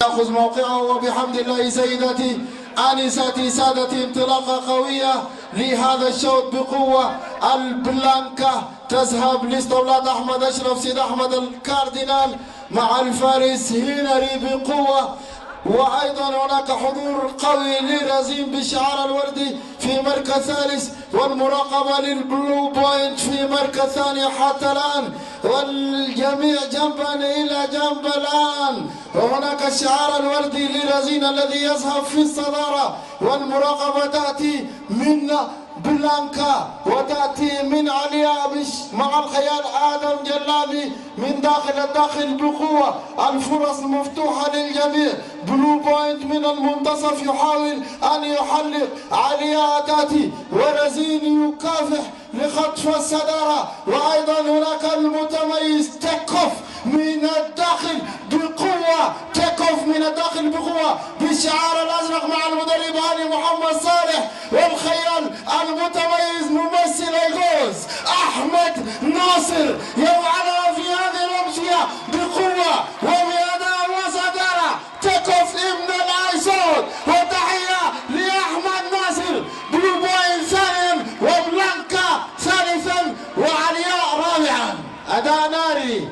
يأخذ موقعه. وبحمد الله سيداتي آنساتي سادتي انطلاقة قوية لهذا الشوط بقوة. البلانكا تذهب لاستولاد أحمد أشرف سيد أحمد الكاردينال مع الفارس هنري بقوة. وأيضا هناك حضور قوي لرزين بالشعار الوردي في مركز ثالث، والمراقبة للبلو بوينت في مركز ثاني حتى الآن، والجميع جنبا إلى جنب الآن. وهناك الشعار الوردي لرزين الذي يذهب في الصدارة، والمراقبة تأتي من بلانكا وتأتي من عليا مع الخيال آدم جلابي من الداخل بقوة. الفرص مفتوحة للجميع. بلو بوينت من المنتصف يحاول أن يحلق. عليا تأتي ورزين يكافح لخطف الصدارة. وأيضا هناك المتميز تيكوف من الداخل بقوة. تيكوف من الداخل بقوة بالشعار الأزرق مع المدرب علي محمد صالح. والخيال المتميز ممثل الجوز أحمد ناصر يفعلها في هذه الأمشية بقوة وبأداء وصدارة. تيكوف ابن الأيسود. وتحية لأحمد ناصر. بلو بوين ثانيا وبلانكا ثالثا وعلياء رابعا. أداء ناري.